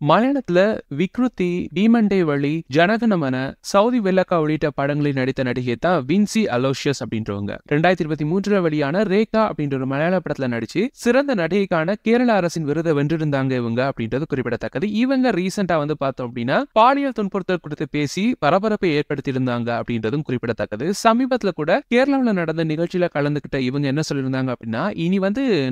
மலையாளத்துல விக்ருதி, பீமண்டே வழி, ஜனகணமன, சவுதி வெள்ளக்கா உள்ளிட்ட படங்களில் நடித்த நடிகை தான் வின்சி அலோஷியஸ் அப்படின்றவங்க. 2023 வெளியான ரேகா அப்படின்ற ஒரு மலையாள படத்துல நடிச்சு சிறந்த நடிகைக்கான கேரள அரசின் விருதை வென்றிருந்தாங்க இவங்க அப்படின்றது குறிப்பிடத்தக்கது. இவங்க ரீசெண்டா பார்த்தோம் அப்படின்னா பாலியல் துன்புறுத்தல் குறித்து பேசி பரபரப்பை ஏற்படுத்தி இருந்தாங்க அப்படின்றதும் குறிப்பிடத்தக்கது. சமீபத்துல கூட கேரளாவில் நடந்த நிகழ்ச்சியில கலந்துகிட்ட இவங்க என்ன சொல்லியிருந்தாங்க அப்படின்னா, இனி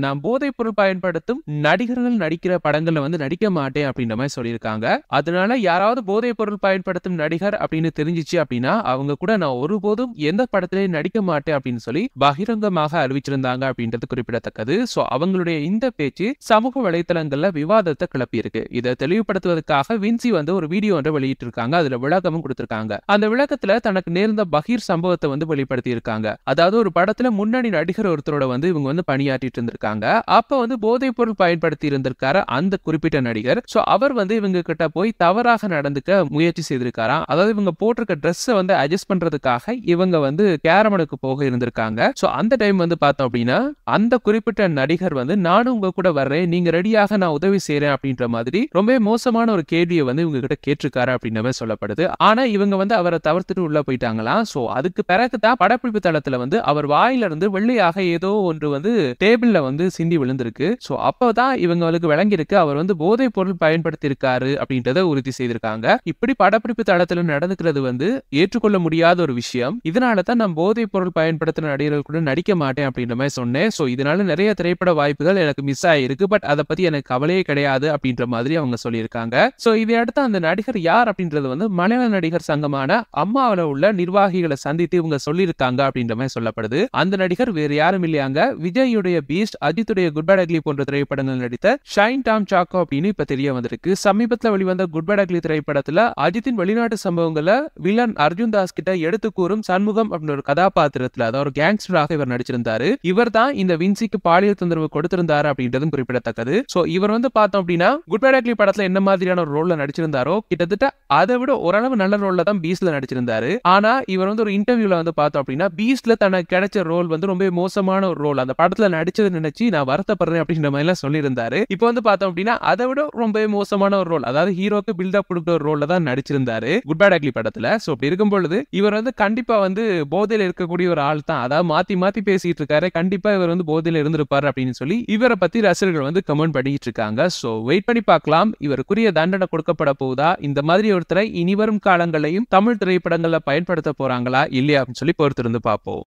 நான் போதைப் பொருள் பயன்படுத்தும் நடிகர்கள் நடிக்கிற படங்கள்ல நடிக்க மாட்டேன் அப்படின்ற மாதிரி சொல்லியிருக்காங்க. அதனால யாராவது போதைப் பொருள் பயன்படுத்தும் நடிகர் அப்படின்னு தெரிஞ்சிச்சு அப்படின்னா அவங்க கூட நான் ஒருபோதும் எந்த படத்திலையும் நடிக்க மாட்டேன் அப்படின்னு சொல்லி பகிரங்கமாக அறிவிச்சிருந்தாங்க அப்படின்றது குறிப்பிடத்தக்கது. சோ அவங்களுடைய இந்த பேச்சு சமூக வலைதளங்கள்ல விவாதத்தை கிளப்பி இருக்கு. இதை தெளிவுபடுத்துவதற்காக வின்சி ஒரு வீடியோ ஒன்றை வெளியிட்டு இருக்காங்க. அதுல விளக்கமும் கொடுத்திருக்காங்க. அந்த விளக்கத்துல தனக்கு நேர்ந்த பகீர் சம்பவத்தை வெளிப்படுத்தி இருக்காங்க. அதாவது ஒரு படத்துல முன்னணி நடிகர் ஒருத்தரோட இவங்க பணியாற்றிட்டு இருந்திருக்காங்க. அப்ப போதைப் பொருள் பயன்படுத்தி இருந்திருக்காரு அந்த குறிப்பிட்ட நடிகர். சோ அவர் இவங்க கிட்ட போய் தவறாக நடந்துக்க முயற்சி செய்திருக்காராம். அதாவது இவங்க போட்டிருக்க ட்ரெஸ்ஸை அட்ஜஸ்ட் பண்றதுக்காக இவங்க கேரமனுக்கு போக இருந்திருக்காங்க. சோ அந்த டைம் பார்த்தோம் அப்படின்னா அந்த குறிப்பிட்ட நடிகர் நானும் உங்க கூட வர்றேன், நீங்க ரெடியாக நான் உதவி செய்யறேன் அப்படின்ற மாதிரி ரொம்ப மோசமான ஒரு கேள்வியை இவங்க கிட்ட கேட்டிருக்காரு அப்படின்னு சொல்லப்படுது. ஆனா இவங்க அவரை தவிர்த்துட்டு உள்ள போயிட்டாங்களாம். சோ அதுக்கு பிறகுதான் படப்பிடிப்பு தளத்துல அவர் வாயில இருந்து வெள்ளையாக ஏதோ ஒன்று டேபிள்ல சிந்தி விழுந்திருக்கு. சோ அப்பதான் இவங்களுக்கு விளங்கி இருக்கு அவர் போதைப் பொருள் பயன்படுத்தி இருக்காரு அப்படின்றத உறுதி செய்திருக்காங்க. இப்படி படப்பிடிப்பு தளத்துல நடந்துக்கிறது ஏற்றுக்கொள்ள முடியாத ஒரு விஷயம். இதனாலதான் நான் போதைப் பொருள் பயன்படுத்தின நடிகர்கள் கூட நடிக்க மாட்டேன் அப்படின்ற மாதிரி சொன்னேன். சோ இதனால நிறைய திரைப்பட வாய்ப்புகள் எனக்கு மிஸ் ஆயிருக்கு. பட் அதை பத்தி எனக்கு கவலையே கிடையாது அப்படின்ற மாதிரி அவங்க சொல்லியிருக்காங்க. சோ இதை அடுத்து அந்த நடிகர் யார் அப்படின்றது மலையாள நடிகர் சங்கமான அம்மாவில உள்ள நிர்வாகிகளை சந்தித்து இவங்க சொல்லியிருக்காங்க அப்படின்ற மாதிரி சொல்லப்படுது. அந்த நடிகர் வேறு யாரும் இல்லையாங்க, விஜயுடைய பீஸ்ட், அஜித்துடைய குட் பேட் அக்லி போன்ற திரைப்படங்கள் நடித்த ஷைன் டாம் சாக்கோ அப்படின்னு இப்ப தெரிய வந்திருக்கு. சமீபத்துல வெளிவந்த குட் பேட் அக்லி திரைப்படத்துல அஜித்தின் வெளிநாட்டு சம்பவங்களை வில்லன் அர்ஜுன் தாஸ் கிட்ட எடுத்து கூறும் சண்முகம் அப்படின்ற ஒரு கதாபாத்திரத்துல அதாவது ஒரு கேங்ஸ்டராக இவர் நடிச்சிருந்தாரு. இவர் தான் இந்த வின்சிக்கு பாலியல் தொந்தரவு கொடுத்திருந்தாரு அப்படின்றதும் குறிப்பிடத்தக்கது. சோ இவர் பார்த்தோம் அப்படின்னா குட் பேட் அக்லி படத்துல என்ன மாதிரியான ஒரு ரோல்ல நடிச்சிருந்தாரோ கிட்டத்தட்ட அதை விட ஓரளவு நல்ல ரோல்ல தான் பீஸ்ட்ல நடிச்சிருந்தாரு. ஆனா இவர் ஒரு இன்டர்வியூல பார்த்தோம் அப்படின்னா பீஸ்ட்ல தனக்கு கிடைச்ச ரோல் ரொம்ப மோசமான ஒரு ரோல், அந்த படத்துல நடிச்சது நினைச்சு நான் வருத்தப்படுறேன் அப்படின்ற மாதிரி எல்லாம் சொல்லியிருந்தாரு. இப்போ பார்த்தோம் அப்படின்னா அதை விட ரொம்ப மோசமான ஒரு ரோல், அதாவது ஹீரோக்கு பில்டப் கொடுக்கிற ஒரு ரோல்ல தான் நடிச்சிருந்தாரு குட் பேட் அக்லி படத்துல. சோ அப்படி இருக்கும் பொழுது இவர் கண்டிப்பா போதையில இருக்கக்கூடிய ஒரு ஆள் தான், அதாவது மாத்தி மாத்தி பேசிட்டு இருக்காரு, கண்டிப்பா இவர் போதையில இருந்திருப்பாரு அப்படின்னு சொல்லி இவரை பத்தி ரசிகர்கள் கமெண்ட் பண்ணிட்டு இருக்காங்க. சோ வெயிட் பண்ணி பார்க்கலாம் இவருக்குரிய தண்டனை கொடுக்கப்பட போகுதா, இந்த மாதிரி ஒருத்தரை இனிவரும் காலங்களையும் தமிழ் திரைப்படங்கள்ல பயன்படுத்த போறாங்களா இல்லையா அப்படின்னு சொல்லி பொறுத்திருந்து பார்ப்போம்.